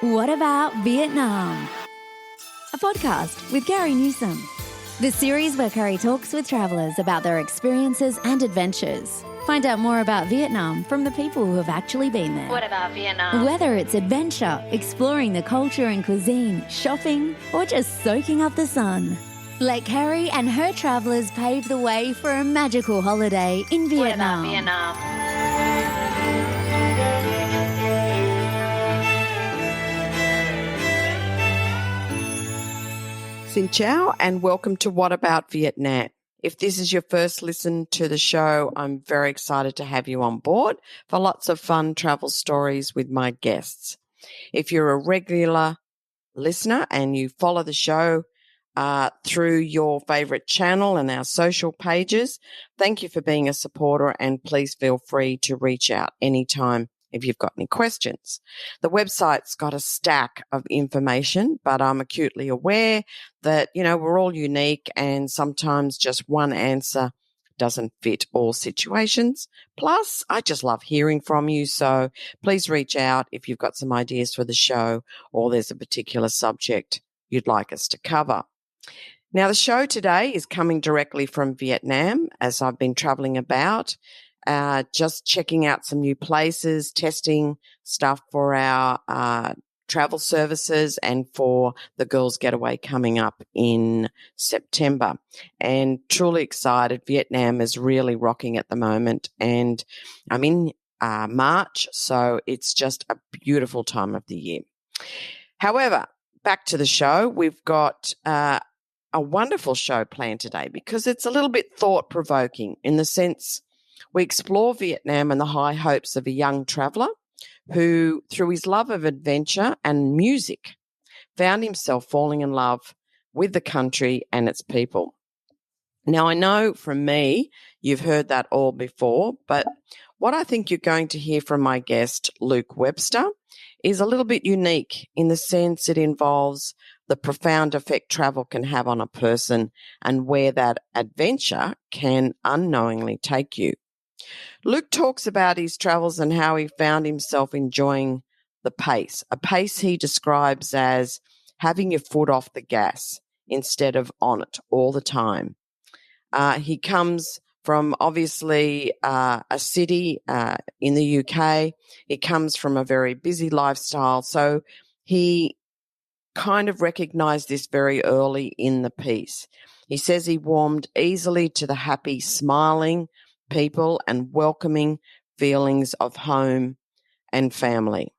What About Vietnam? A podcast with Carrie Newsom. The series where Carrie talks with travellers about their experiences and adventures. Find out more about Vietnam from the people who have actually been there. What about Vietnam? Whether it's adventure, exploring the culture and cuisine, shopping, or just soaking up the sun. Let Carrie and her travellers pave the way for a magical holiday in Vietnam. What about Vietnam? Xin chào and welcome to What About Vietnam. If this is your first listen to the show, I'm very excited to have you on board for lots of fun travel stories with my guests. If you're a regular listener and you follow the show through your favorite channel and our social pages, thank you for being a supporter and please feel free to reach out anytime if you've got any questions. The website's got a stack of information, but I'm acutely aware that, we're all unique and sometimes just one answer doesn't fit all situations. Plus, I just love hearing from you, so please reach out if you've got some ideas for the show or there's a particular subject you'd like us to cover. Now, the show today is coming directly from Vietnam as I've been traveling about, just checking out some new places, testing stuff for our travel services and for the girls' getaway coming up in September. And truly excited. Vietnam is really rocking at the moment. And I'm in March, so it's just a beautiful time of the year. However, back to the show. We've got a wonderful show planned today because it's a little bit thought-provoking in the sense we explore Vietnam and the high hopes of a young traveller who, through his love of adventure and music, found himself falling in love with the country and its people. Now, I know from me, you've heard that all before, but what I think you're going to hear from my guest, Luke Webster, is a little bit unique in the sense it involves the profound effect travel can have on a person and where that adventure can unknowingly take you. Luke talks about his travels and how he found himself enjoying the pace, a pace he describes as having your foot off the gas instead of on it all the time. He comes from obviously a city in the UK. He comes from a very busy lifestyle, so he kind of recognized this very early in the piece. He says he warmed easily to the happy, smiling people and welcoming feelings of home and family.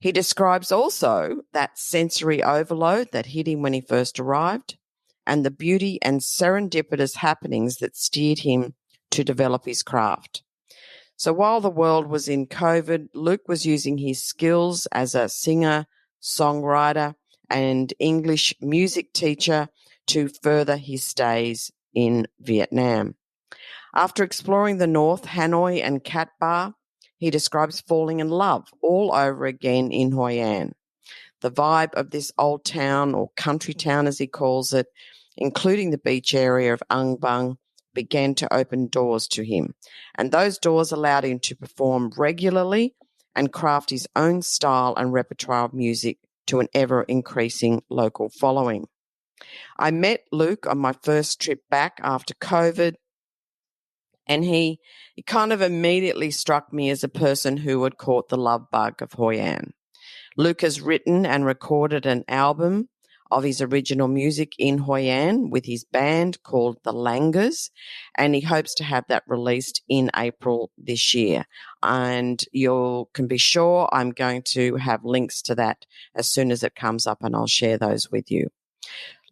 He describes also that sensory overload that hit him when he first arrived and the beauty and serendipitous happenings that steered him to develop his craft. So while the world was in COVID, Luke was using his skills as a singer-songwriter and English music teacher to further his stays in Vietnam. After exploring the North, Hanoi and Cat Ba, he describes falling in love all over again in Hoi An. The vibe of this old town or country town, as he calls it, including the beach area of Ang Bang, began to open doors to him. And those doors allowed him to perform regularly and craft his own style and repertoire of music to an ever-increasing local following. I met Luke on my first trip back after COVID, and he kind of immediately struck me as a person who had caught the love bug of Hoi An. Luke has written and recorded an album of his original music in Hoi An with his band called the Langurs, and he hopes to have that released in April this year. And you can be sure I'm going to have links to that as soon as it comes up, and I'll share those with you.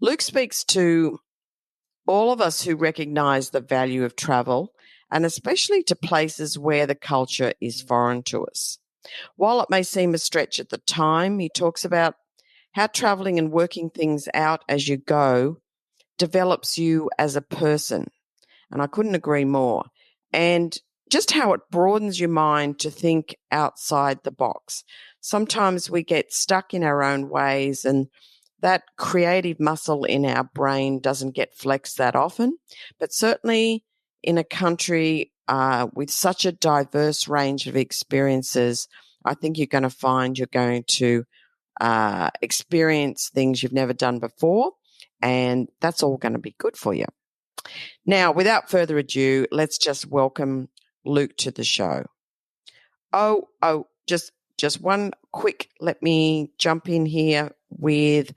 Luke speaks to all of us who recognize the value of travel, and especially to places where the culture is foreign to us. While it may seem a stretch at the time, he talks about how traveling and working things out as you go develops you as a person. And I couldn't agree more. And just how it broadens your mind to think outside the box. Sometimes we get stuck in our own ways, and that creative muscle in our brain doesn't get flexed that often. But certainly in a country with such a diverse range of experiences, I think you're going to find you're going to experience things you've never done before, and that's all going to be good for you. Now, without further ado, let's just welcome Luke to the show. Just one quick, let me jump in here with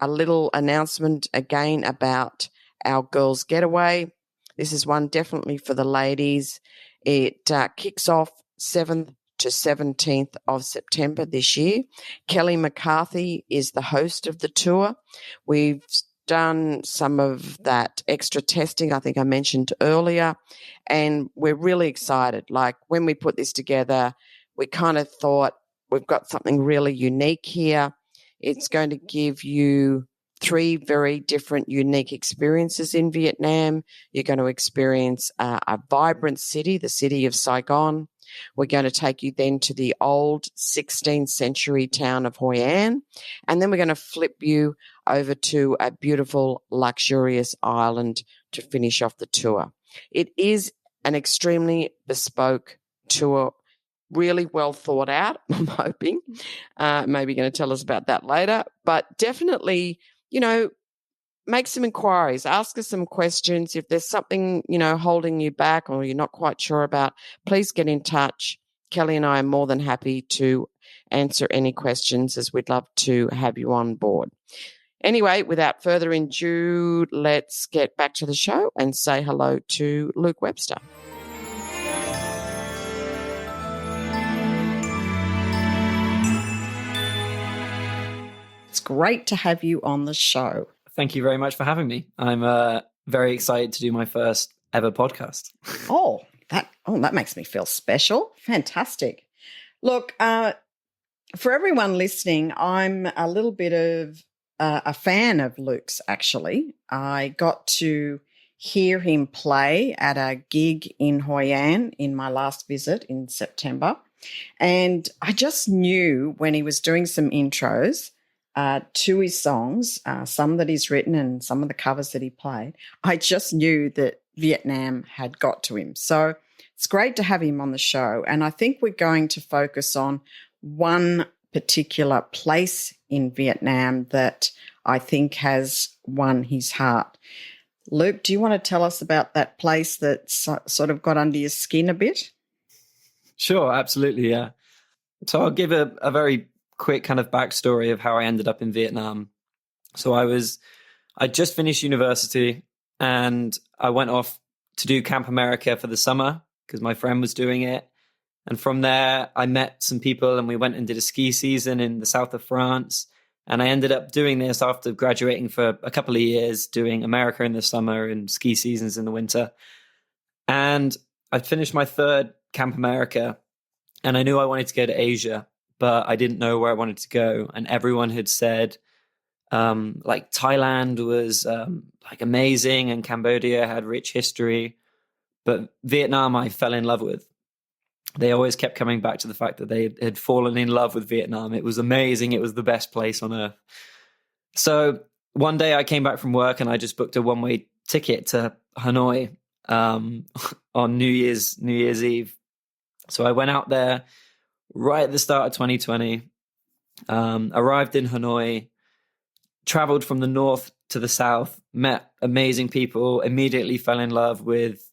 a little announcement again about our girls' getaway. This is one definitely for the ladies. It kicks off 7th to 17th of September this year. Kelly McCarthy is the host of the tour. We've done some of that extra testing I think I mentioned earlier, and we're really excited. Like, when we put this together, we kind of thought we've got something really unique here. It's going to give you 3 very different, unique experiences in Vietnam. You're going to experience a vibrant city, the city of Saigon. We're going to take you then to the old 16th century town of Hoi An, and then we're going to flip you over to a beautiful, luxurious island to finish off the tour. It is an extremely bespoke tour, really well thought out, I'm hoping. Maybe going to tell us about that later. But definitely, make some inquiries, ask us some questions. If there's something, holding you back or you're not quite sure about, please get in touch. Kelly and I are more than happy to answer any questions, as we'd love to have you on board. Anyway, without further ado, let's get back to the show and say hello to Luke Webster. It's great to have you on the show. Thank you very much for having me. I'm very excited to do my first ever podcast. That makes me feel special. Fantastic. Look, for everyone listening, I'm a little bit of a fan of Luke's, actually. I got to hear him play at a gig in Hoi An in my last visit in September. And I just knew when he was doing some intros to his songs, some that he's written and some of the covers that he played, I just knew that Vietnam had got to him. So it's great to have him on the show. And I think we're going to focus on one particular place in Vietnam that I think has won his heart. Luke, do you want to tell us about that place that sort of got under your skin a bit? Sure, absolutely, yeah. So I'll give a very quick kind of backstory of how I ended up in Vietnam. So I just finished university and I went off to do Camp America for the summer because my friend was doing it. And from there, I met some people and we went and did a ski season in the south of France. And I ended up doing this after graduating for a couple of years, doing America in the summer and ski seasons in the winter. And I finished my 3rd Camp America and I knew I wanted to go to Asia, but I didn't know where I wanted to go. And everyone had said, like Thailand was amazing and Cambodia had rich history. But Vietnam, I fell in love with. They always kept coming back to the fact that they had fallen in love with Vietnam. It was amazing. It was the best place on earth. So one day I came back from work and I just booked a one-way ticket to Hanoi on New Year's Eve. So I went out there right at the start of 2020, arrived in Hanoi, traveled from the north to the south, met amazing people, immediately fell in love with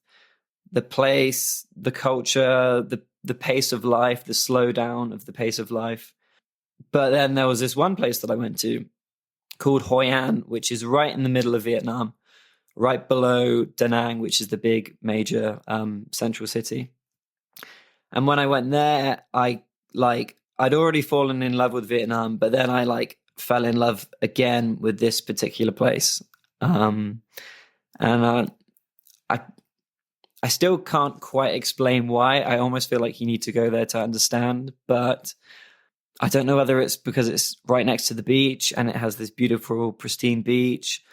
the place, the culture, the pace of life, the slowdown of the pace of life. But then there was this one place that I went to called Hoi An, which is right in the middle of Vietnam, right below Da Nang, which is the big major central city. And when I went there, I'd already fallen in love with Vietnam, but then I fell in love again with this particular place. I still can't quite explain why. I almost feel like you need to go there to understand, but I don't know whether it's because it's right next to the beach and it has this beautiful, pristine beach,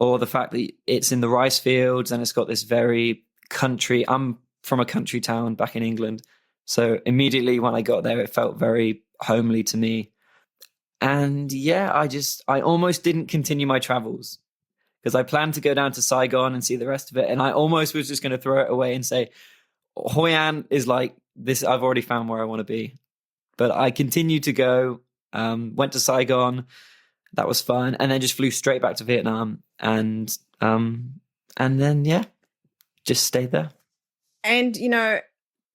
or the fact that it's in the rice fields and it's got this very country. I'm from a country town back in England. So immediately when I got there, it felt very homely to me. And yeah, I almost didn't continue my travels because I planned to go down to Saigon and see the rest of it. And I almost was just going to throw it away and say, Hoi An is like this. I've already found where I want to be. But I continued to go. Went to Saigon. That was fun. And then just flew straight back to Vietnam. And then, yeah, just stayed there. And,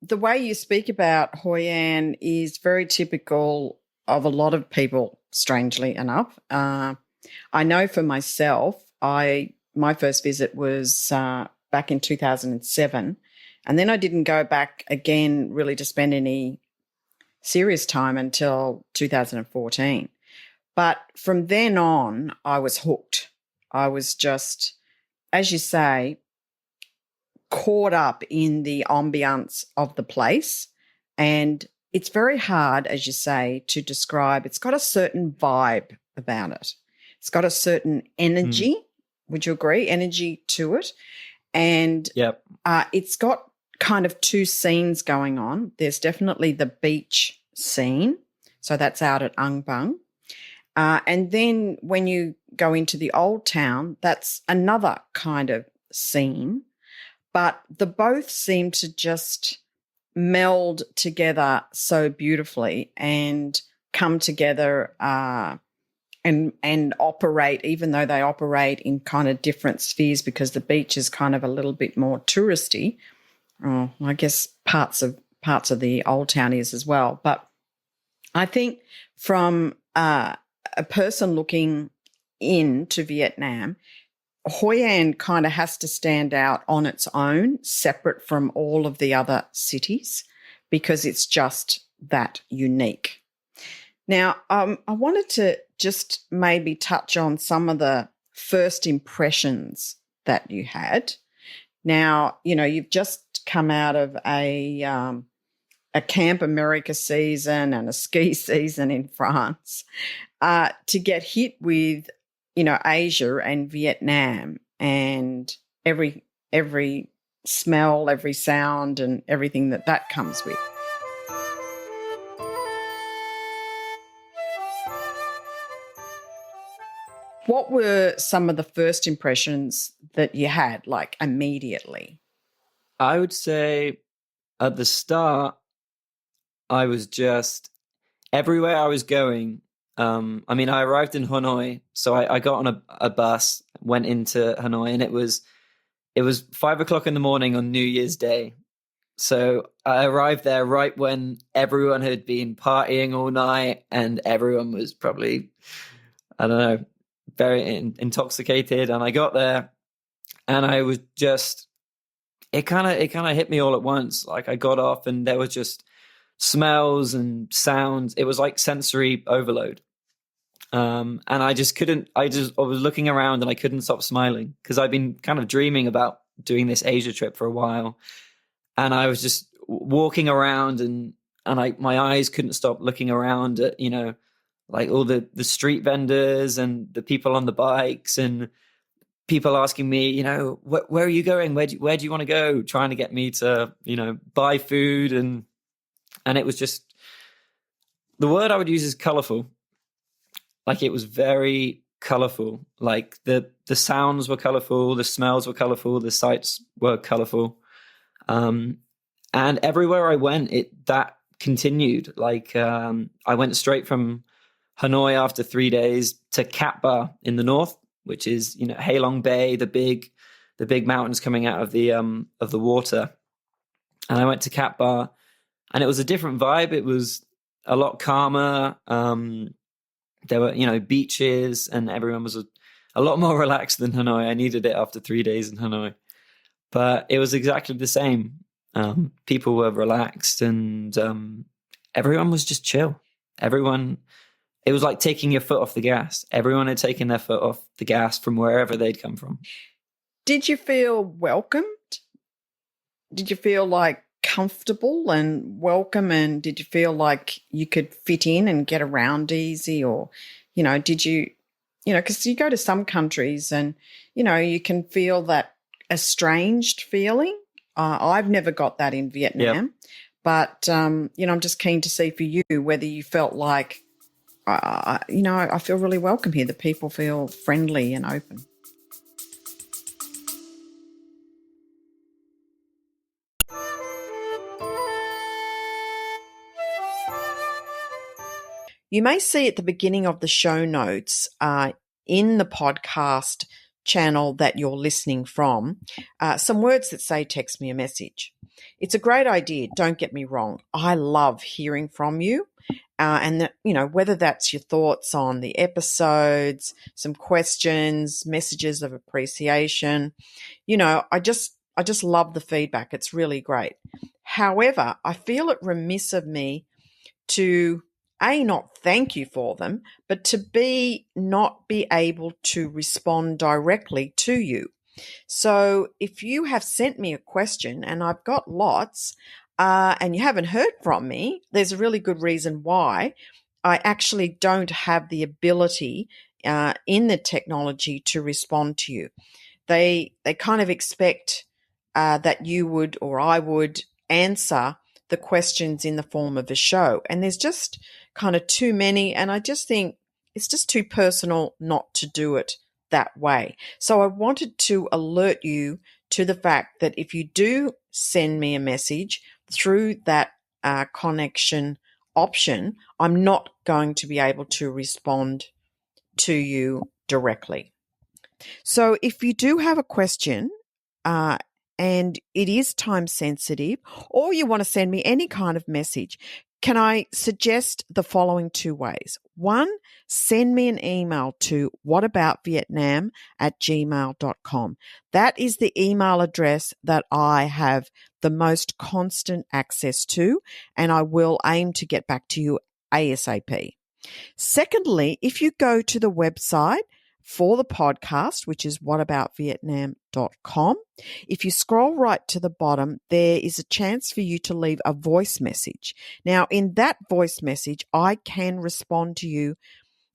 the way you speak about Hoi An is very typical of a lot of people, strangely enough. I know for myself, my first visit was back in 2007, and then I didn't go back again really to spend any serious time until 2014. But from then on, I was hooked. I was just, as you say, caught up in the ambiance of the place. And it's very hard, as you say, to describe. It's got a certain vibe about it. It's got a certain energy. Would you agree? Energy to it. And yep. It's got kind of two scenes going on. There's definitely the beach scene. So that's out at Ang Bang. And then when you go into the old town, that's another kind of scene. But the both seem to just meld together so beautifully and come together and operate, even though they operate in kind of different spheres, because the beach is kind of a little bit more touristy. Oh, I guess parts of the old town is as well. But I think from a person looking into Vietnam, Hoi An kind of has to stand out on its own, separate from all of the other cities, because it's just that unique. Now, I wanted to just maybe touch on some of the first impressions that you had. Now, you've just come out of a Camp America season and a ski season in France to get hit with Asia and Vietnam and every smell, every sound and everything that comes with. What were some of the first impressions that you had, like immediately? I would say at the start, I was just everywhere I was going. I arrived in Hanoi, so I got on a bus, went into Hanoi, and it was 5:00 in the morning on New Year's Day. So I arrived there right when everyone had been partying all night, and everyone was probably, I don't know, very intoxicated. And I got there, and I was just, it kind of hit me all at once. Like I got off, and there was just smells and sounds. It was like sensory overload. And I was looking around and I couldn't stop smiling because I've been kind of dreaming about doing this Asia trip for a while. And I was just walking around and my eyes couldn't stop looking around at, like all the street vendors and the people on the bikes and people asking me, where are you going? Where do you want to go? Trying to get me to, buy food. And it was just, the word I would use is colorful. Like it was very colorful. Like the sounds were colorful, the smells were colorful, the sights were colorful. And everywhere I went, that continued. Like I went straight from Hanoi after 3 days to Cat Ba in the north, which is, Ha Long Bay, the big mountains coming out of the water. And I went to Cat Ba and it was a different vibe. It was a lot calmer. There were, beaches and everyone was a lot more relaxed than Hanoi. I needed it after 3 days in Hanoi, but it was exactly the same. People were relaxed and everyone was just chill. It was like taking your foot off the gas. Everyone had taken their foot off the gas from wherever they'd come from. Did you feel welcomed? Did you feel like comfortable and welcome, and did you feel like you could fit in and get around easy, or did you because you go to some countries and you can feel that estranged feeling. I've never got that in Vietnam. Yep. But I'm just keen to see for you whether you felt like I feel really welcome here. The people feel friendly and open. You may see at the beginning of the show notes in the podcast channel that you're listening from some words that say text me a message. It's a great idea. Don't get me wrong. I love hearing from you. And whether that's your thoughts on the episodes, some questions, messages of appreciation, I just love the feedback. It's really great. However, I feel it remiss of me to not thank you for them, but to not be able to respond directly to you. So if you have sent me a question, and I've got lots, and you haven't heard from me, there's a really good reason why. I actually don't have the ability in the technology to respond to you. They kind of expect that you would or I would answer the questions in the form of a show. And there's just kind of too many, and I just think it's just too personal not to do it that way. So I wanted to alert you to the fact that if you do send me a message through that connection option, I'm not going to be able to respond to you directly. So if you do have a question and it is time sensitive, or you want to send me any kind of message, can I suggest the following 2 ways? 1, send me an email to whataboutvietnam@gmail.com. That is the email address that I have the most constant access to, and I will aim to get back to you ASAP. Secondly, if you go to the website for the podcast, which is whataboutvietnam.com, if you scroll right to the bottom, there is a chance for you to leave a voice message. Now, in that voice message, I can respond to you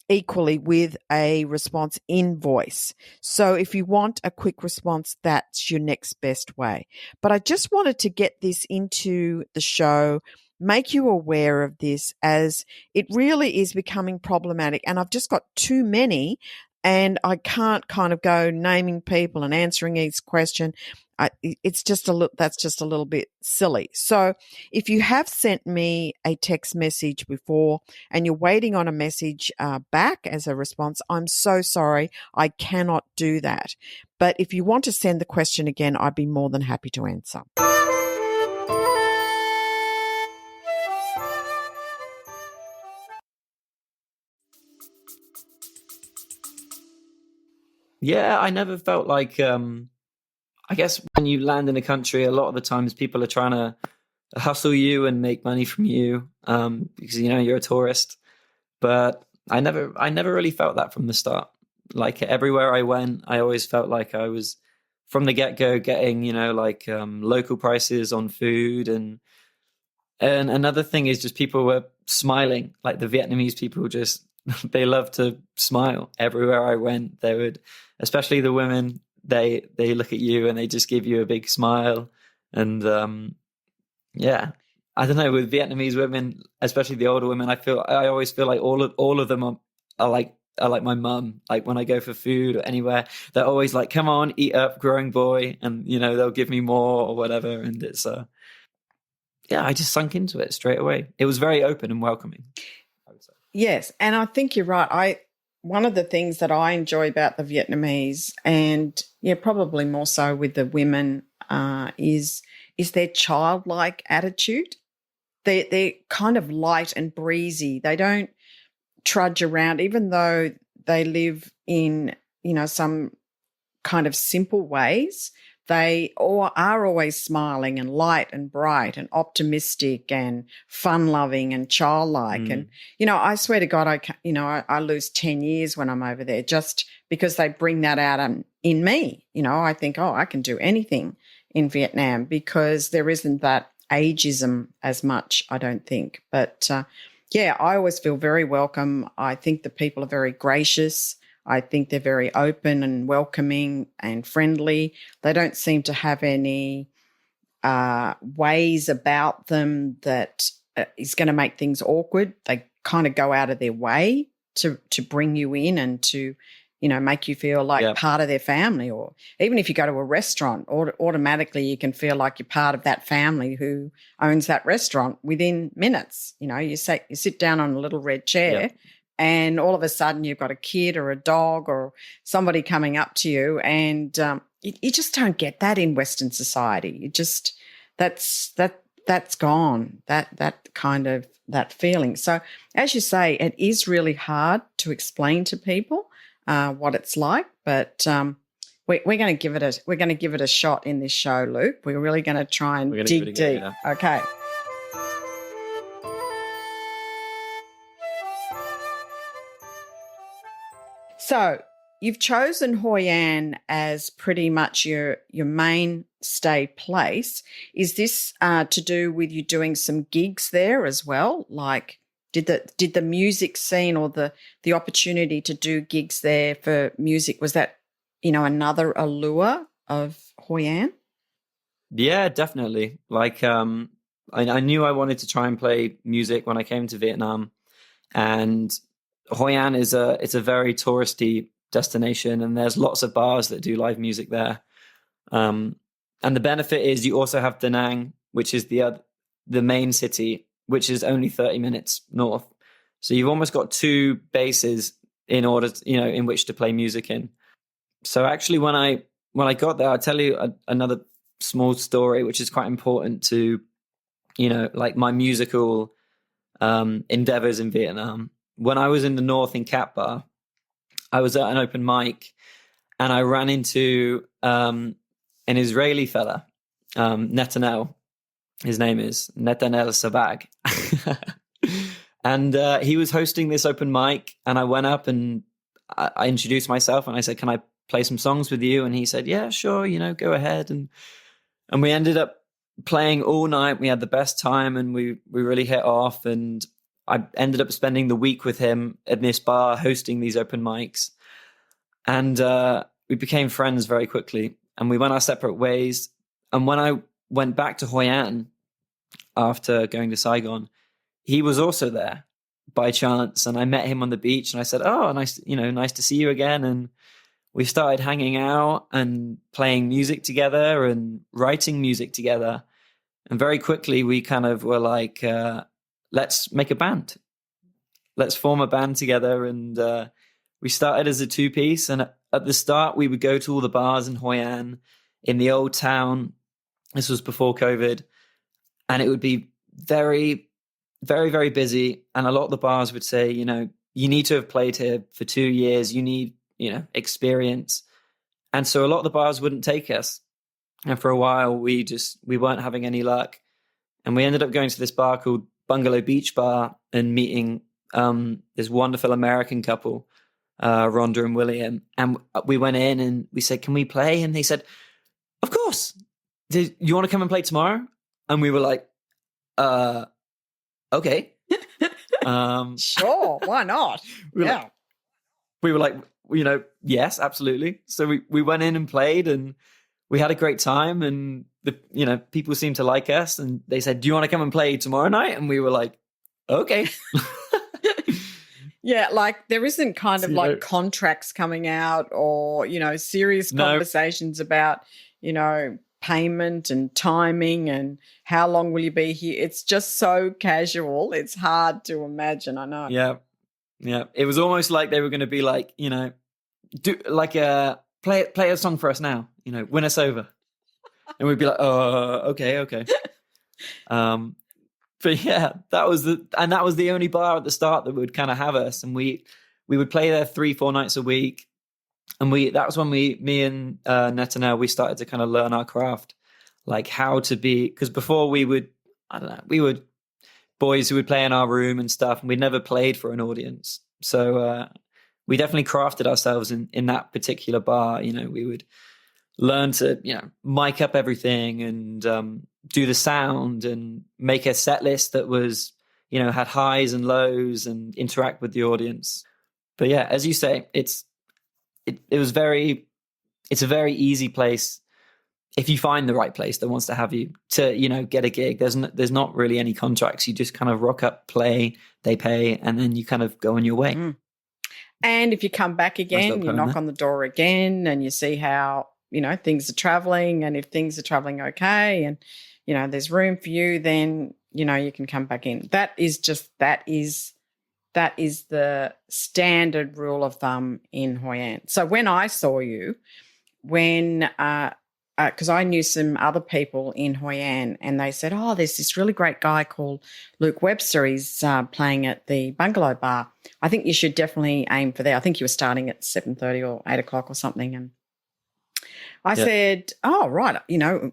equally with a response in voice. So if you want a quick response, that's your next best way. But I just wanted to get this into the show, make you aware of this, as it really is becoming problematic. And I've just got too many, and I can't kind of go naming people and answering each question. That's just a little bit silly. So if you have sent me a text message before and you're waiting on a message back as a response, I'm so sorry. I cannot do that. But if you want to send the question again, I'd be more than happy to answer. Yeah, I never felt like, I guess when you land in a country, a lot of the times people are trying to hustle you and make money from you because, you're a tourist. But I never really felt that from the start. Like everywhere I went, I always felt like I was from the get-go getting, local prices on food. And another thing is just people were smiling. Like the Vietnamese people just, they love to smile. Everywhere I went, they would, especially the women, they look at you and they just give you a big smile. And yeah, I don't know, with Vietnamese women, especially the older women, I always feel like all of them are like my mum. Like when I go for food or anywhere, they're always like, come on, eat up, growing boy. And they'll give me more or whatever. And it's yeah, I just sunk into it straight away. It was very open and welcoming, I would say. Yes, and I think you're right. One of the things that I enjoy about the Vietnamese, and probably more so with the women, is their childlike attitude. They're kind of light and breezy. They don't trudge around, even though they live in some kind of simple ways. They are always smiling and light and bright and optimistic and fun-loving and childlike. And, I swear to God, I lose 10 years when I'm over there just because they bring that out in me. I think, I can do anything in Vietnam because there isn't that ageism as much, I don't think. But, I always feel very welcome. I think the people are very gracious. I think they're very open and welcoming and friendly. They don't seem to have any ways about them that is going to make things awkward. They kind of go out of their way to bring you in and to, make you feel like part of their family. Or even if you go to a restaurant, automatically you can feel like you're part of that family who owns that restaurant within minutes. You sit down on a little red chair and all of a sudden you've got a kid or a dog or somebody coming up to you, and you just don't get that in Western society. You just that's gone, that kind of that feeling. So as you say, it is really hard to explain to people what it's like, but we're going to give it a shot in this show, Luke. We're really going to try and dig deep. Yeah. Okay. So you've chosen Hoi An as pretty much your mainstay place. Is this to do with you doing some gigs there as well? Like, did the music scene or the opportunity to do gigs there for music, was that another allure of Hoi An? Yeah, definitely. Like, I knew I wanted to try and play music when I came to Vietnam, and Hoi An it's a very touristy destination, and there's lots of bars that do live music there. And the benefit is you also have Da Nang, which is the main city, which is only 30 minutes north. So you've almost got two bases in order to, in which to play music in. So actually, when I got there, I'll tell you another small story, which is quite important to, like my musical endeavors in Vietnam. When I was in the north in Cat Bar, I was at an open mic and I ran into an Israeli fella, Netanel. His name is Netanel Sabag. And he was hosting this open mic, and I went up and I introduced myself and I said, "Can I play some songs with you?" And he said, "Yeah, sure, go ahead." And we ended up playing all night. We had the best time and we really hit off, and I ended up spending the week with him at this bar hosting these open mics. And we became friends very quickly, and we went our separate ways. And when I went back to Hoi An after going to Saigon, he was also there by chance. And I met him on the beach and I said, "Oh, nice to see you again." And we started hanging out and playing music together and writing music together. And very quickly we kind of were like, let's make a band. Let's form a band together. And we started as a two-piece. And at the start, we would go to all the bars in Hoi An, in the old town. This was before COVID. And it would be very, very, very busy. And a lot of the bars would say, you need to have played here for 2 years. You need, experience. And so a lot of the bars wouldn't take us. And for a while, we weren't having any luck. And we ended up going to this bar called Bungalow Beach Bar and meeting this wonderful American couple, Rhonda and William. And we went in and we said, "Can we play?" And they said, "Of course. Do you want to come and play tomorrow?" And we were like, okay. Sure, why not? We were like, yes, absolutely. So we went in and played, and we had a great time, and people seemed to like us, and they said, "Do you want to come and play tomorrow night?" And we were like, okay. Yeah, like there isn't kind of like contracts coming out or, serious conversations about, payment and timing and how long will you be here. It's just so casual. It's hard to imagine, I know. Yeah. Yeah. It was almost like they were going to be like, do like play a song for us now, win us over. And we'd be like, "Oh, okay." But yeah, that was the only bar at the start that would kind of have us, and we would play there 3-4 nights a week. And that was when me and Netanel, we started to kind of learn our craft, like how to be, because before we would boys who would play in our room and stuff, and we'd never played for an audience. So we definitely crafted ourselves in that particular bar. We would learn to, mic up everything and do the sound and make a set list that was, had highs and lows and interact with the audience. But yeah, as you say, it's a very easy place if you find the right place that wants to have you to, get a gig. There's not really any contracts. You just kind of rock up, play, they pay, and then you kind of go on your way. And if you come back again, you knock on the door again and you see how, things are traveling. And if things are traveling okay and, there's room for you, then, you can come back in. That is the standard rule of thumb in Hoi An. So when I saw you, because I knew some other people in Hoi An, and they said, oh, there's this really great guy called Luke Webster. He's playing at the Bungalow Bar. I think you should definitely aim for there. I think you were starting at 7:30 or 8 o'clock or something. And I said, oh, right, it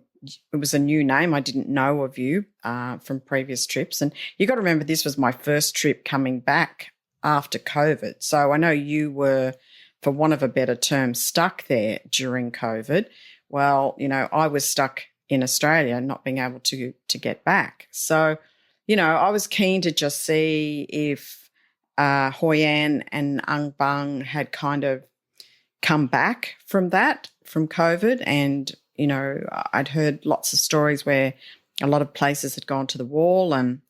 was a new name. I didn't know of you from previous trips. And you got to remember, this was my first trip coming back after COVID. So I know you were, for want of a better term, stuck there during COVID. Well, I was stuck in Australia not being able to get back. So, I was keen to just see if Hoi An and Ang Bang had kind of come back from COVID. And, I'd heard lots of stories where a lot of places had gone to the wall and,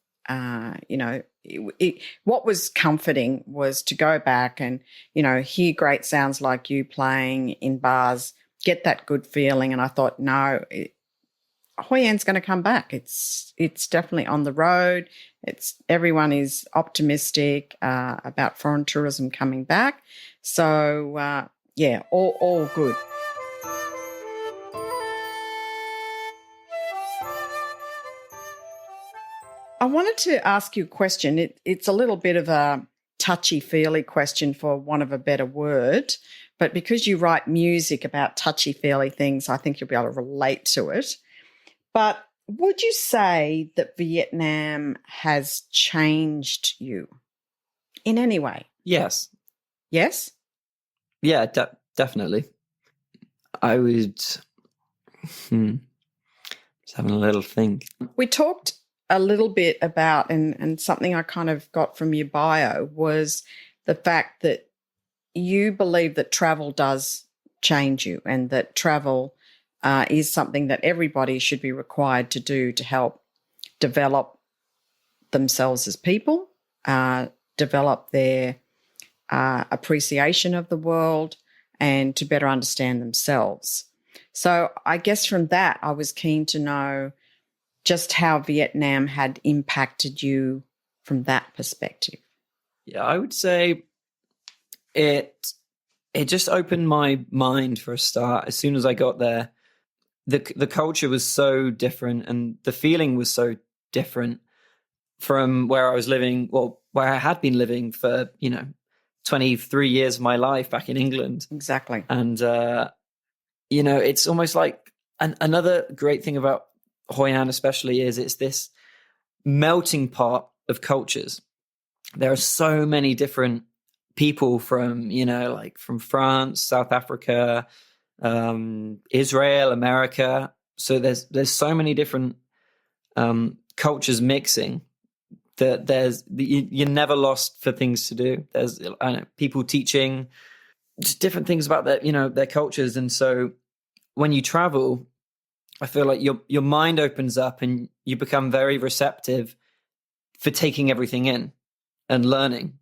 what was comforting was to go back and, hear great sounds like you playing in bars, get that good feeling. And I thought, no, Hoi An's going to come back. It's definitely on the road. Everyone is optimistic about foreign tourism coming back. So, all good. I wanted to ask you a question. It's a little bit of a touchy-feely question, for want of a better word, but because you write music about touchy-feely things, I think you'll be able to relate to it. But would you say that Vietnam has changed you in any way? Yes. Yes? Yeah, definitely. I would... Just having a little think. We talked a little bit about, and something I kind of got from your bio was the fact that you believe that travel does change you, and that travel is something that everybody should be required to do to help develop themselves as people, develop their appreciation of the world, and to better understand themselves. So I guess from that, I was keen to know just how Vietnam had impacted you from that perspective. Yeah, I would say it just opened my mind for a start. As soon as I got there, the culture was so different and the feeling was so different from where I was living, well, where I had been living for, 23 years of my life back in England. Exactly. And, it's almost like another great thing about Hoi An especially is it's this melting pot of cultures. There are so many different people from, from France, South Africa, Israel, America. So there's so many different cultures mixing that you're never lost for things to do. There's people teaching just different things about their cultures. And so when you travel, I feel like your mind opens up and you become very receptive for taking everything in and learning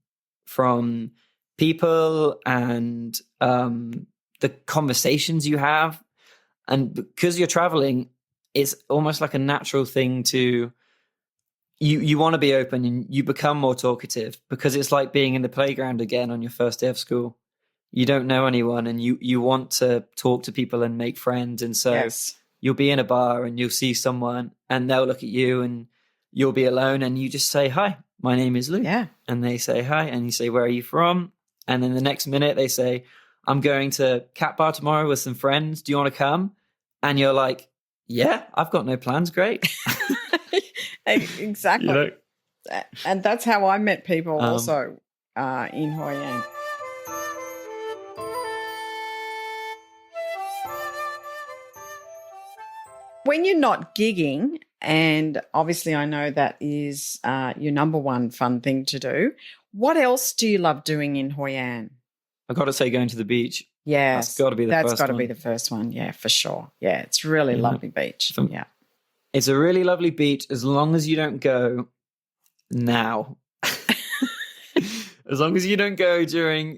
from people and the conversations you have. And because you're traveling, it's almost like a natural thing to, you want to be open and you become more talkative because it's like being in the playground again on your first day of school. You don't know anyone and you want to talk to people and make friends. And so Yes. You'll be in a bar and you'll see someone and they'll look at you and you'll be alone and you just say, hi, my name is Luke. Yeah. And they say, hi. And you say, where are you from? And then the next minute they say, I'm going to Cat Bar tomorrow with some friends. Do you want to come? And you're like, yeah, I've got no plans. Great. Exactly. And that's how I met people also in Hoi An. When you're not gigging, and obviously I know that is your number one fun thing to do, what else do you love doing in Hoi An? I've got to say going to the beach. Yes. That's got to be the first one. That's got to be the first one. Yeah, for sure. Yeah, it's really lovely beach. Yeah. It's a really lovely beach as long as you don't go now. As long as you don't go during,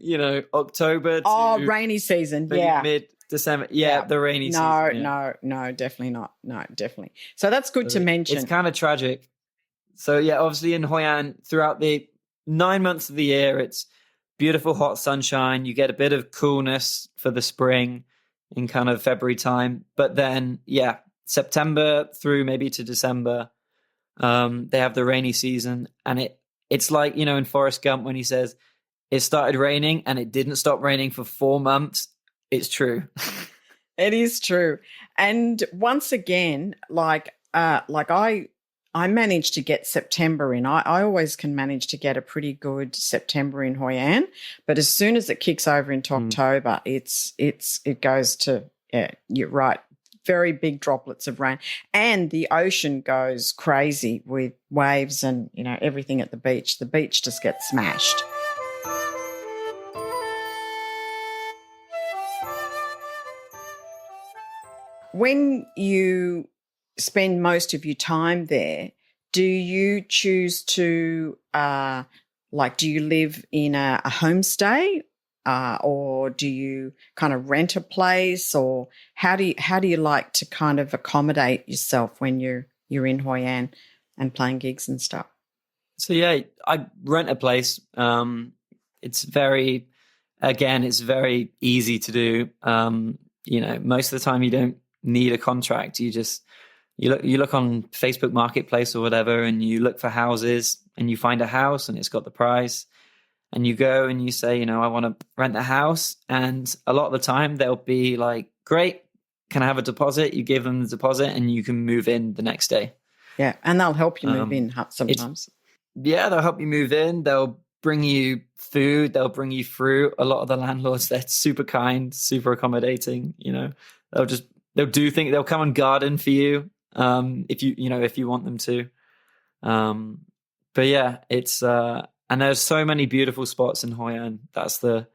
October to rainy season. maybe Yeah. mid-December. Yeah, the rainy season. No, definitely not. No, definitely. So that's good to mention. It's kind of tragic. So yeah, obviously in Hoi An, throughout the 9 months of the year, it's beautiful hot sunshine. You get a bit of coolness for the spring in kind of February time. But then, yeah, September through maybe to December, they have the rainy season. And it's like, in Forrest Gump when he says, it started raining and it didn't stop raining for 4 months. It's true. It is true. And once again, like I managed to get September in. I always can manage to get a pretty good September in Hoi An, but as soon as it kicks over into October, it goes to, yeah, you're right, very big droplets of rain, and the ocean goes crazy with waves and everything at the beach. The beach just gets smashed. When you spend most of your time there, do you choose to, do you live in a homestay, or do you kind of rent a place, or how do you like to kind of accommodate yourself when you're in Hoi An and playing gigs and stuff? So yeah, I rent a place. It's very easy to do. Most of the time you don't need a contract. You look on Facebook Marketplace or whatever, and you look for houses, and you find a house and it's got the price, and you go and you say, I want to rent the house. And a lot of the time they'll be like, great, can I have a deposit? You give them the deposit and you can move in the next day. Yeah. And they'll help you move in sometimes. They'll help you move in. They'll bring you food. They'll bring you fruit. A lot of the landlords, they're super kind, super accommodating. They'll do things. They'll come and garden for you. If you want them to. But yeah, it's, and there's so many beautiful spots in Hoi An. That's the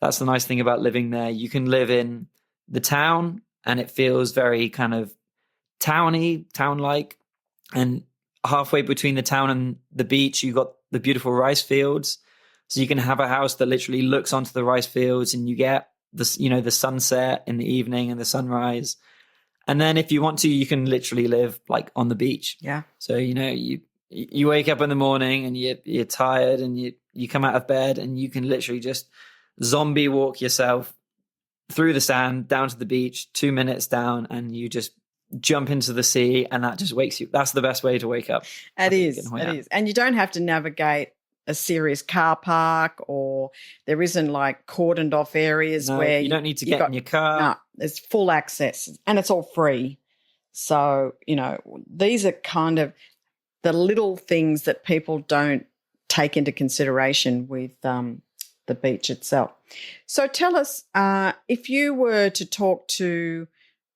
nice thing about living there. You can live in the town and it feels very kind of town-like. And halfway between the town and the beach, you got the beautiful rice fields. So you can have a house that literally looks onto the rice fields, and you get the sunset in the evening and the sunrise. And then if you want to, you can literally live like on the beach. Yeah. So, you wake up in the morning and you're tired, and you come out of bed and you can literally just zombie walk yourself through the sand down to the beach, 2 minutes down, and you just jump into the sea, and that just wakes you. That's the best way to wake up. It is. And you don't have to navigate a serious car park, or there isn't like cordoned off areas where you don't need to get in your car. No, there's full access and it's all free. So, these are kind of the little things that people don't take into consideration with the beach itself. So tell us, if you were to talk to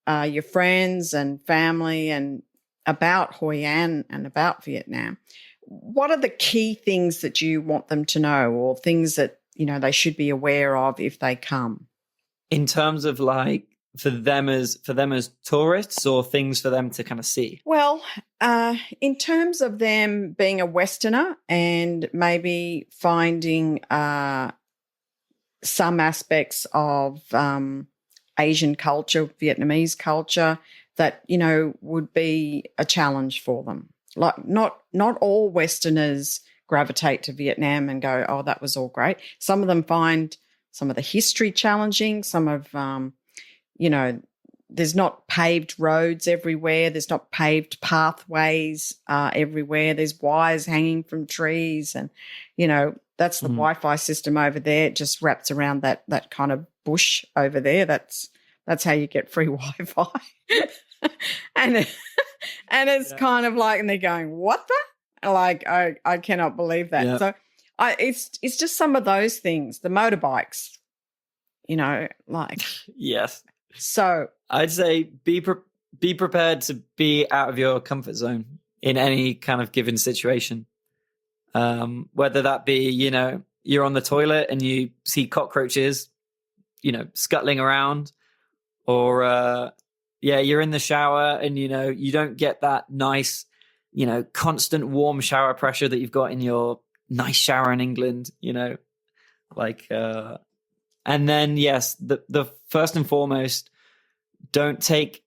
your friends and family and about Hoi An and about Vietnam, what are the key things that you want them to know, or things that, they should be aware of if they come? In terms of like for them as tourists, or things for them to kind of see? Well, in terms of them being a Westerner and maybe finding some aspects of Asian culture, Vietnamese culture that, would be a challenge for them. Like not all Westerners gravitate to Vietnam and go, oh, that was all great. Some of them find some of the history challenging, some of, there's not paved roads everywhere. There's not paved pathways everywhere. There's wires hanging from trees, and, that's the Wi-Fi system over there. It just wraps around that kind of bush over there. That's how you get free Wi-Fi. and it's kind of like, and they're going, what the? Like, I cannot believe that. Yeah. So it's just some of those things. The motorbikes, like. Yes. So I'd say be prepared to be out of your comfort zone in any kind of given situation. Whether that be, you're on the toilet and you see cockroaches, scuttling around, or, you're in the shower and, you don't get that nice, constant warm shower pressure that you've got in your nice shower in England, like, and then, yes, the first and foremost, don't take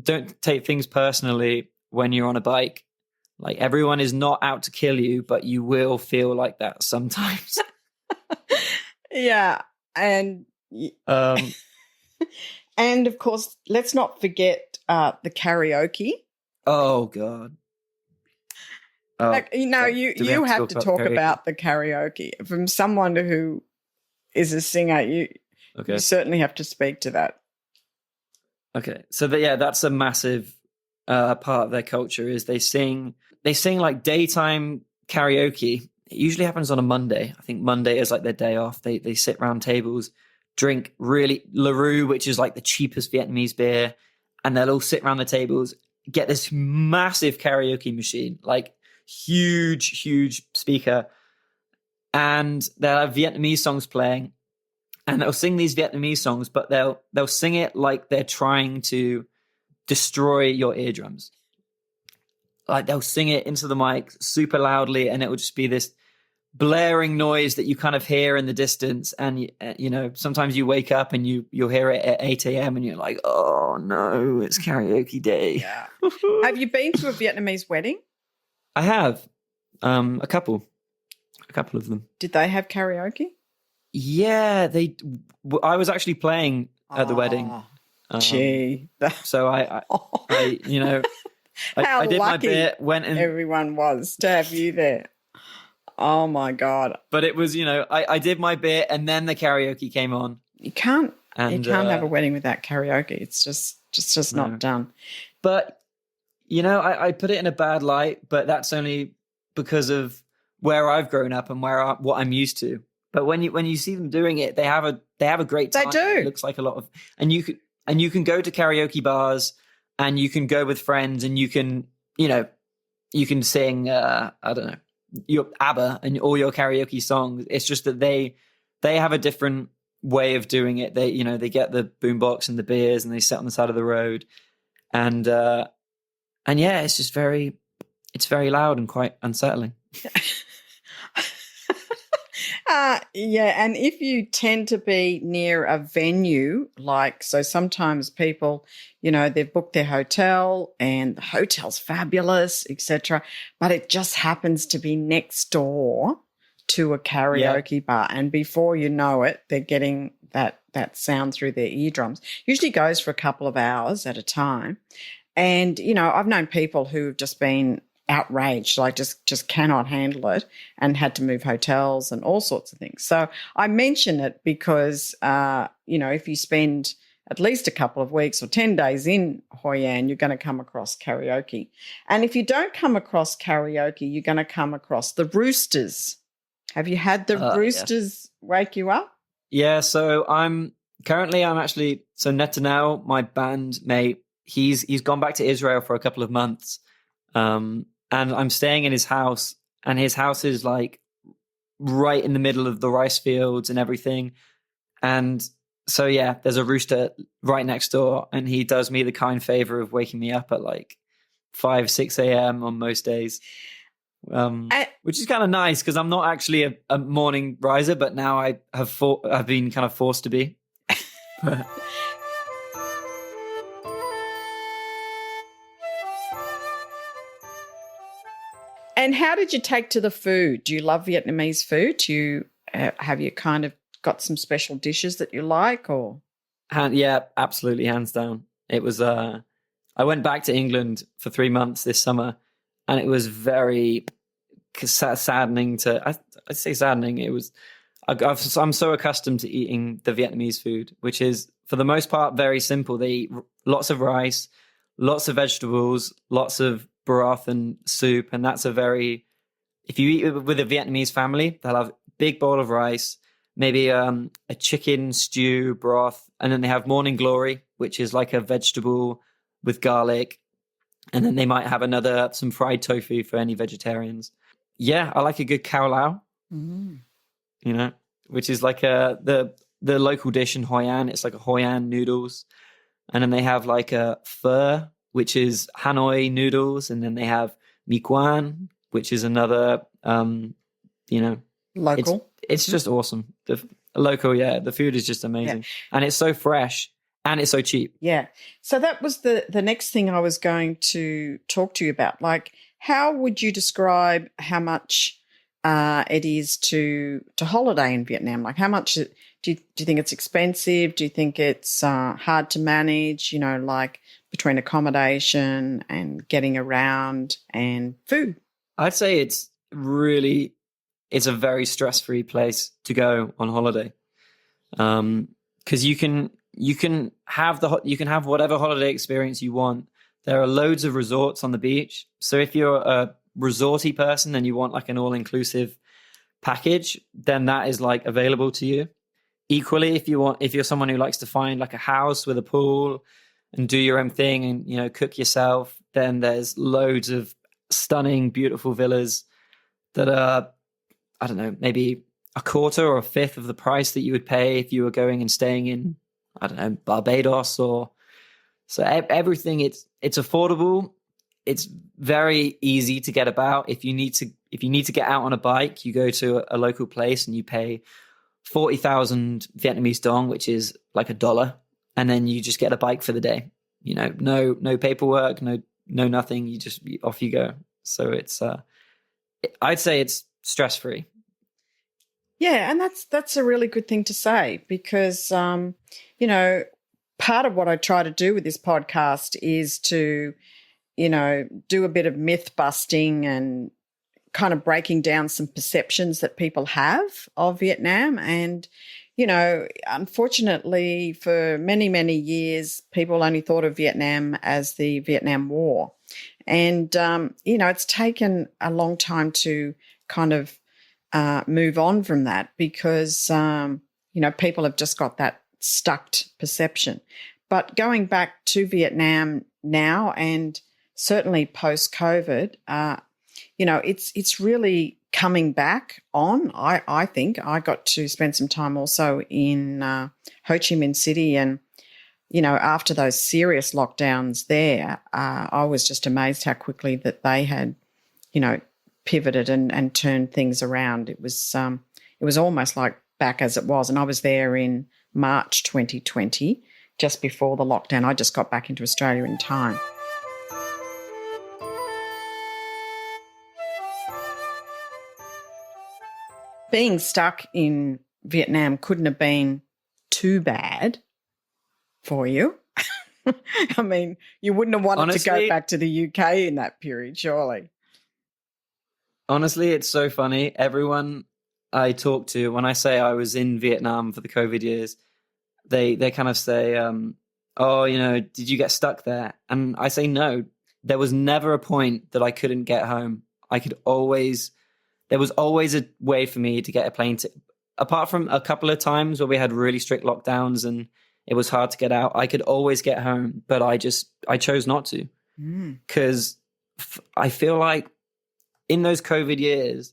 things personally when you're on a bike. Like, everyone is not out to kill you, but you will feel like that sometimes. Yeah. And and of course, let's not forget the karaoke. Oh God. Oh, Like, you have to talk about the karaoke. From someone who is a singer, you certainly have to speak to that. Okay. So that's a massive part of their culture is they sing like daytime karaoke. It usually happens on a Monday. I think Monday is like their day off. They sit around tables, drink really LaRue, which is like the cheapest Vietnamese beer, and they'll all sit around the tables, get this massive karaoke machine, like huge speaker, and they'll have Vietnamese songs playing, and they'll sing these Vietnamese songs, but they'll sing it like they're trying to destroy your eardrums. Like, they'll sing it into the mic super loudly, and it will just be this blaring noise that you kind of hear in the distance. And sometimes you wake up and you'll hear it at 8 a.m. and you're like, oh no, it's karaoke day. Yeah. Have you been to a Vietnamese wedding? I have. A couple of them. Did they have karaoke? Yeah, I was actually playing at the wedding. Gee. So I How did lucky my bit, went and everyone was to have you there. Oh my God. But it was, I did my bit and then the karaoke came on. You can't have a wedding without karaoke. It's just not done. But, I put it in a bad light, but that's only because of where I've grown up and what I'm used to. But when you see them doing it, they have a great time. They do. It looks like a lot of, and you can go to karaoke bars and you can go with friends and you can sing, I don't know, your ABBA and all your karaoke songs. It's just that they have a different way of doing it. They get the boombox and the beers and they sit on the side of the road, and yeah, it's very loud and quite unsettling. Yeah, and if you tend to be near a venue, so sometimes people, they've booked their hotel and the hotel's fabulous, etc., but it just happens to be next door to a karaoke bar, and before you know it, they're getting that sound through their eardrums. Usually goes for a couple of hours at a time, and I've known people who've just been outraged, like just cannot handle it, and had to move hotels and all sorts of things. So I mention it because, if you spend at least a couple of weeks or 10 days in Hoi An, you're going to come across karaoke. And if you don't come across karaoke, you're going to come across the roosters. Have you had the roosters wake you up? Yeah, so I'm actually, so Netanel, my bandmate, he's gone back to Israel for a couple of months. And I'm staying in his house, and his house is like right in the middle of the rice fields and everything. And so, yeah, there's a rooster right next door, and he does me the kind favor of waking me up at like 5, 6 a.m. on most days, which is kind of nice because I'm not actually a morning riser, but now I've been kind of forced to be. And how did you take to the food? Do you love Vietnamese food? Do you have you kind of got some special dishes that you like, or? Yeah, absolutely, hands down. It was. I went back to England for 3 months this summer, and it was very saddening. I'd say saddening. It was. I'm so accustomed to eating the Vietnamese food, which is for the most part very simple. They eat lots of rice, lots of vegetables, lots of broth and soup, and that's if you eat with a Vietnamese family, they'll have a big bowl of rice, maybe a chicken stew broth, and then they have morning glory, which is like a vegetable with garlic, and then they might have some fried tofu for any vegetarians. Yeah, I like a good khao lao, which is like the local dish in Hoi An. It's like a Hoi An noodles, and then they have like a pho, which is Hanoi noodles, and then they have mi quan, which is another you know, Local. It's just awesome. The local, yeah. The food is just amazing, and it's so fresh and it's so cheap. Yeah. So that was the next thing I was going to talk to you about. Like, how would you describe how much it is to holiday in Vietnam? Like, how much do you think it's expensive? Do you think it's hard to manage? You know, like between accommodation and getting around and food. I'd say it's a very stress-free place to go on holiday, because you can have whatever holiday experience you want. There are loads of resorts on the beach, so if you're a resorty person and you want like an all-inclusive package, then that is like available to you. Equally, if you're someone who likes to find like a house with a pool and do your own thing and, you know, cook yourself, then there's loads of stunning, beautiful villas that are, I don't know, maybe a quarter or a fifth of the price that you would pay if you were going and staying in, I don't know, Barbados or so. Everything, it's affordable. It's very easy to get about. If you need to get out on a bike, you go to a local place and you pay 40,000 Vietnamese dong, which is like $1, and then you just get a bike for the day. You know, no paperwork, no nothing. Off you go. So it's I'd say it's stress-free. Yeah, and that's a really good thing to say because, you know, part of what I try to do with this podcast is to, you know, do a bit of myth busting and kind of breaking down some perceptions that people have of Vietnam. And, you know, unfortunately, for many, many years, people only thought of Vietnam as the Vietnam War. And, you know, it's taken a long time to kind of move on from that because, you know, people have just got that stuck perception. But going back to Vietnam now and certainly post-COVID, you know, it's really coming back on. I think I got to spend some time also in Ho Chi Minh City, and you know, after those serious lockdowns there, I was just amazed how quickly that they had, you know, pivoted and turned things around. It was almost like back as it was, and I was there in March 2020, just before the lockdown. I just got back into Australia in time. Being stuck in Vietnam couldn't have been too bad for you. I mean, you wouldn't have wanted to go back to the UK in that period, surely. Honestly, it's so funny. Everyone I talk to, when I say I was in Vietnam for the COVID years, they kind of say, oh, you know, did you get stuck there? And I say, no, there was never a point that I couldn't get home. There was always a way for me to get a plane ticket. Apart from a couple of times where we had really strict lockdowns and it was hard to get out, I could always get home, but I chose not to because I feel like in those COVID years,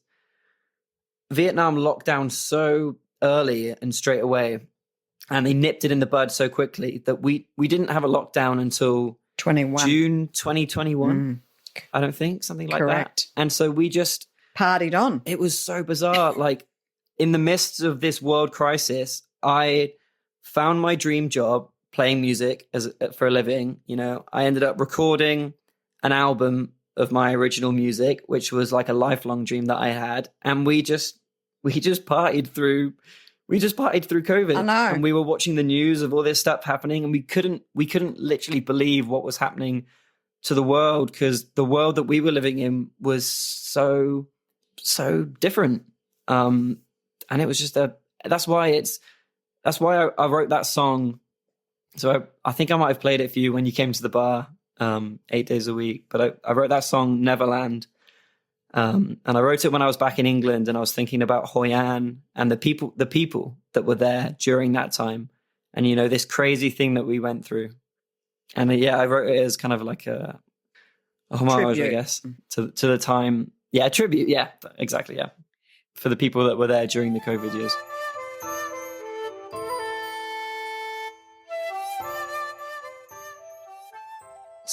Vietnam locked down so early and straight away, and they nipped it in the bud so quickly that we didn't have a lockdown until June 2021. I don't think, something like that. And so we just partied on. It was so bizarre. Like in the midst of this world crisis, I found my dream job playing music for a living. You know, I ended up recording an album of my original music, which was like a lifelong dream that I had. And we just partied through COVID. I know. And we were watching the news of all this stuff happening, and we couldn't literally believe what was happening to the world, because the world that we were living in was so different. And it was just that's why I wrote that song. So I think I might have played it for you when you came to the bar 8 days a week, but I wrote that song Neverland. And I wrote it when I was back in England, and I was thinking about Hoi An and the people that were there during that time. And, you know, this crazy thing that we went through. And I wrote it as kind of like a homage, tribute, I guess, to the time. Yeah, a tribute. Yeah, exactly. Yeah. For the people that were there during the COVID years.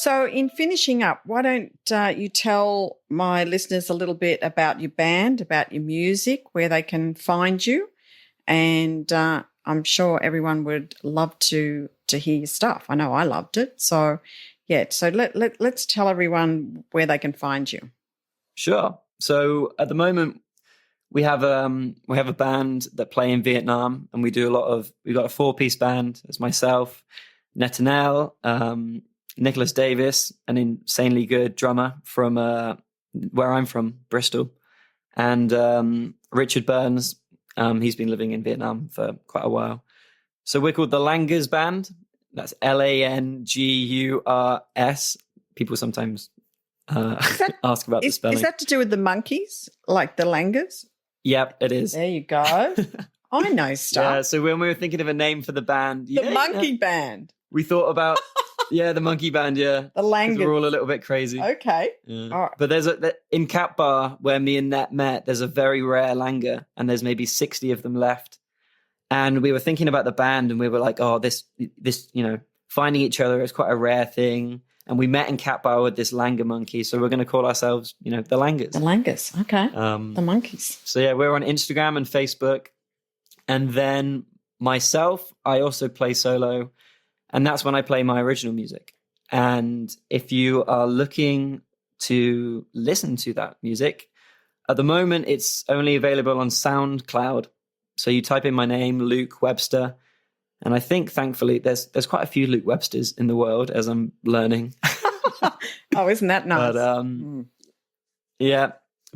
So, in finishing up, why don't you tell my listeners a little bit about your band, about your music, where they can find you? And I'm sure everyone would love to hear your stuff. I know I loved it. So, yeah. So let's tell everyone where they can find you. Sure. So at the moment, we have a band that play in Vietnam, and we've got a 4-piece band. It's myself, Netanel, Nicholas Davis, an insanely good drummer from where I'm from, Bristol, and Richard Burns. He's been living in Vietnam for quite a while. So we're called the Langurs Band. That's Langurs. People sometimes ask about the spelling. Is that to do with the monkeys, like the Langurs? Yep, it is. There you go. I know stuff. Yeah, so when we were thinking of a name for the band... The Monkey Band. We thought about... Yeah, the Monkey Band, yeah. The Langurs. We're all a little bit crazy. Okay. Yeah. All right. But in Cat Bar, where me and Net met, there's a very rare Langur, and there's maybe 60 of them left. And we were thinking about the band, and we were like, oh, this, finding each other is quite a rare thing. And we met in Cat Bar with this Langur monkey, so we're going to call ourselves, the Langurs. The Langurs, okay. The monkeys. So yeah, we're on Instagram and Facebook. And then myself, I also play solo, and that's when I play my original music. And if you are looking to listen to that music, at the moment it's only available on SoundCloud. So you type in my name, Luke Webster, and I think thankfully there's quite a few Luke Websters in the world, as I'm learning. Oh, isn't that nice?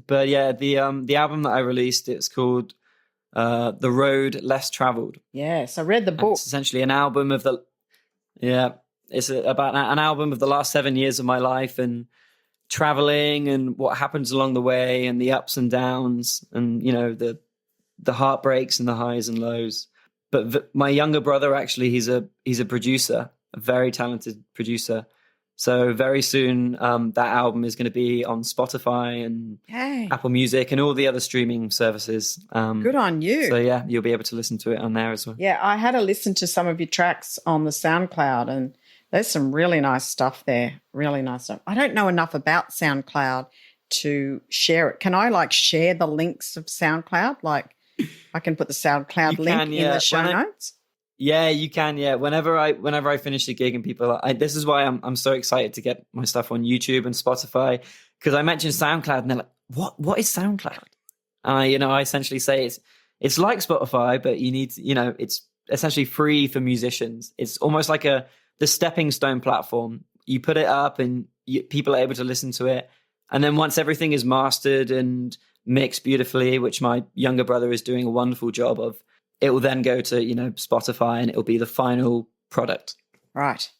But yeah, the album that I released, it's called The Road Less Traveled. Yes, I read the book. It's essentially an album of it's about an album of the last 7 years of my life and traveling and what happens along the way and the ups and downs and the heartbreaks and the highs and lows. But my younger brother, actually, he's a producer, a very talented producer. So very soon, that album is going to be on Spotify and Apple Music and all the other streaming services. Good on you. So yeah, you'll be able to listen to it on there as well. Yeah, I had a listen to some of your tracks on the SoundCloud, and there's some really nice stuff there. Really nice stuff. I don't know enough about SoundCloud to share it. Can I share the links of SoundCloud? I can put the SoundCloud link in the show notes. Yeah, you can. Yeah, whenever I finish the gig and people, this is why I'm so excited to get my stuff on YouTube and Spotify, because I mentioned SoundCloud and they're like, what is SoundCloud? And I essentially say it's like Spotify, but you need to, it's essentially free for musicians. It's almost like the stepping stone platform. You put it up and people are able to listen to it, and then once everything is mastered and mixed beautifully, which my younger brother is doing a wonderful job of, it will then go to, Spotify, and it'll be the final product. Right.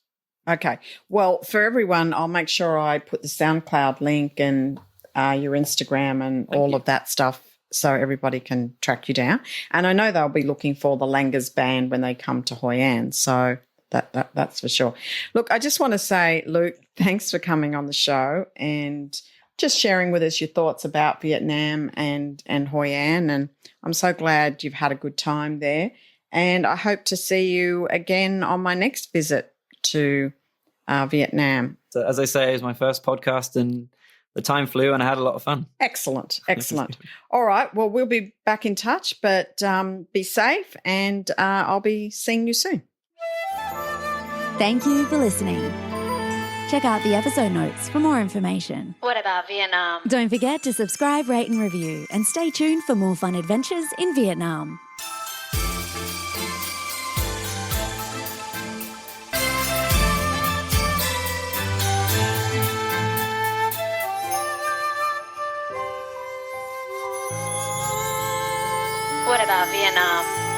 Okay. Well, for everyone, I'll make sure I put the SoundCloud link and your Instagram and all of that stuff so everybody can track you down. And I know they'll be looking for the Langurs Band when they come to Hoi An. So that's for sure. Look, I just want to say, Luke, thanks for coming on the show and just sharing with us your thoughts about Vietnam and Hoi An. And I'm so glad you've had a good time there. And I hope to see you again on my next visit to Vietnam. So, as I say, it was my first podcast and the time flew and I had a lot of fun. Excellent. Excellent. All right. Well, we'll be back in touch, but be safe, and I'll be seeing you soon. Thank you for listening. Check out the episode notes for more information. What about Vietnam? Don't forget to subscribe, rate and review, and stay tuned for more fun adventures in Vietnam. What about Vietnam?